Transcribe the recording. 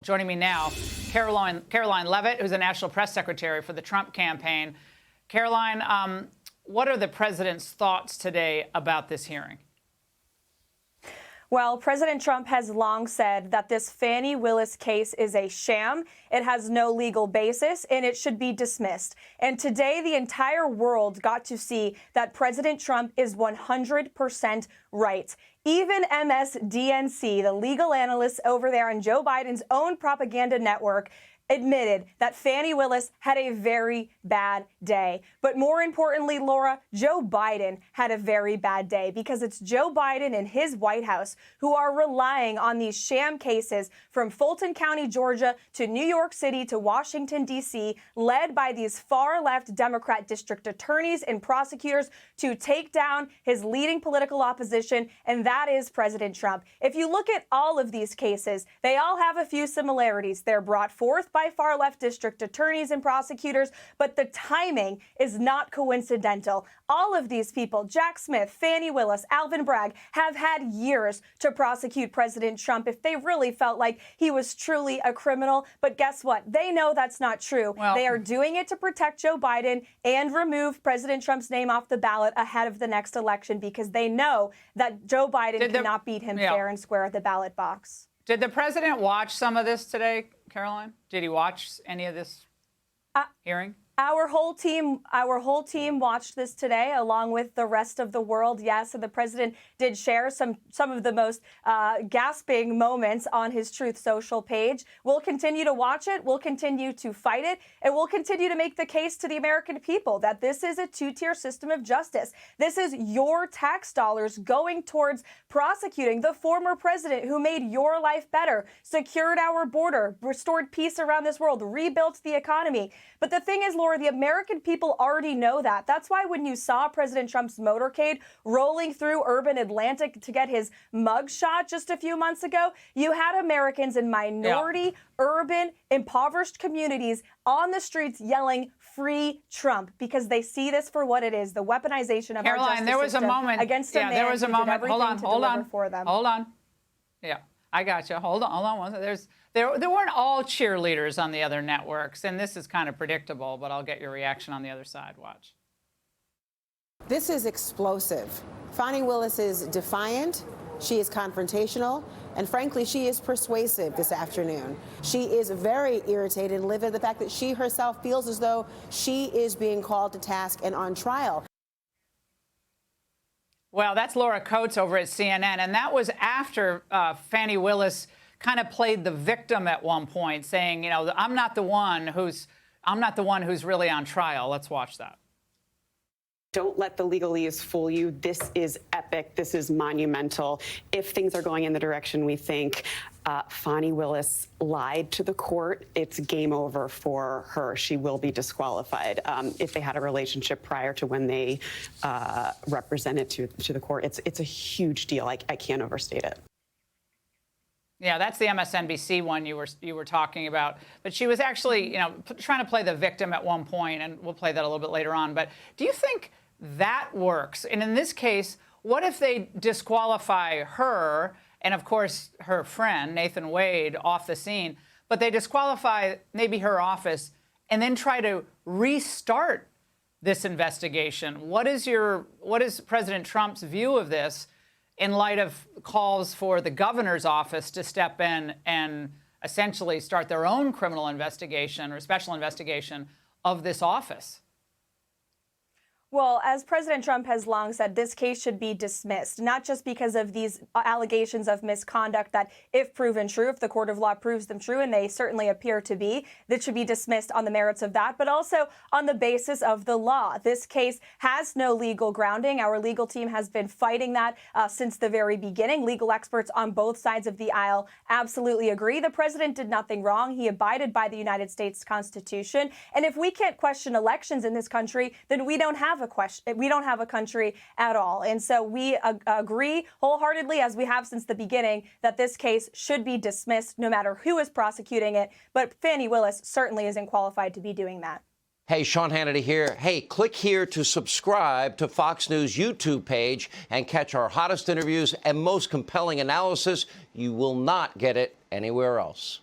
Joining me now, Karoline Leavitt, who's the national press secretary for the Trump campaign. Karoline, what are the president's thoughts today about this hearing? Well, President Trump has long said that this Fani Willis case is a sham. It has no legal basis, and it should be dismissed. And today, the entire world got to see that President Trump is 100% right. Even MSDNC, the legal analysts over there on Joe Biden's own propaganda network, admitted that Fani Willis had a very bad day. But more importantly, Laura, Joe Biden had a very bad day because it's Joe Biden and his White House who are relying on these sham cases from Fulton County, Georgia, to New York City, to Washington, D.C., led by these far-left Democrat district attorneys and prosecutors to take down his leading political opposition, and that is President Trump. If you look at all of these cases, they all have a few similarities. They're brought forth by far-left district attorneys and prosecutors, but the timing is not coincidental. All of these people, Jack Smith, Fani Willis, Alvin Bragg, have had years to prosecute President Trump if they really felt like he was truly a criminal. But guess what? They know that's not true. Well, they are doing it to protect Joe Biden and remove President Trump's name off the ballot ahead of the next election because they know that Joe Biden cannot beat him fair and square at the ballot box. Did the president watch some of this today, Karoline? Did he watch any of this hearing? Our whole team watched this today, along with the rest of the world. Yes, and the president did share some of the most gasping moments on his Truth Social page. We'll continue to watch it. We'll continue to fight it, and we'll continue to make the case to the American people that this is a two-tier system of justice. This is your tax dollars going towards prosecuting the former president who made your life better, secured our border, restored peace around this world, rebuilt the economy. But the thing is, Laura, the American people already know that. That's why when you saw President Trump's motorcade rolling through urban Atlanta to get his mugshot just a few months ago, you had Americans in minority, urban, impoverished communities on the streets yelling, "Free Trump," because they see this for what it is, the weaponization of our justice there was system a moment against a man there was a who moment. did everything to deliver for them. Hold on. Yeah, I got you. Hold on. There weren't all cheerleaders on the other networks, and this is kind of predictable, but I'll get your reaction on the other side. Watch. This is explosive. Fani Willis is defiant. She is confrontational. And frankly, she is persuasive this afternoon. She is very irritated and livid at the fact that she herself feels as though she is being called to task and on trial. Well, that's Laura Coates over at CNN, and that was after Fani Willis kind of played the victim at one point, saying, you know, I'm not the one who's really on trial. Let's watch that. Don't let the legalese fool you. This is epic. This is monumental. If things are going in the direction we think, Fani Willis lied to the court. It's game over for her. She will be disqualified. If they had a relationship prior to when they represented to the court, it's a huge deal. I can't overstate it. Yeah, that's the MSNBC one you were talking about. But she was actually, trying to play the victim at one point, and we'll play that a little bit later on. But do you think that works? And in this case, what if they disqualify her and, of course, her friend, Nathan Wade, off the scene, but they disqualify maybe her office and then try to restart this investigation? What is President Trump's view of this in light of calls for the governor's office to step in and essentially start their own criminal investigation or special investigation of this office? Well, as President Trump has long said, this case should be dismissed, not just because of these allegations of misconduct that, if proven true, if the court of law proves them true, and they certainly appear to be, that should be dismissed on the merits of that, but also on the basis of the law. This case has no legal grounding. Our legal team has been fighting that since the very beginning. Legal experts on both sides of the aisle absolutely agree. The president did nothing wrong. He abided by the United States Constitution. And if we can't question elections in this country, then we don't have a country at all. And so we agree wholeheartedly, as we have since the beginning, that this case should be dismissed no matter who is prosecuting it. But Fani Willis certainly isn't qualified to be doing that. Hey, Sean Hannity here. Hey, click here to subscribe to Fox News YouTube page and catch our hottest interviews and most compelling analysis. You will not get it anywhere else.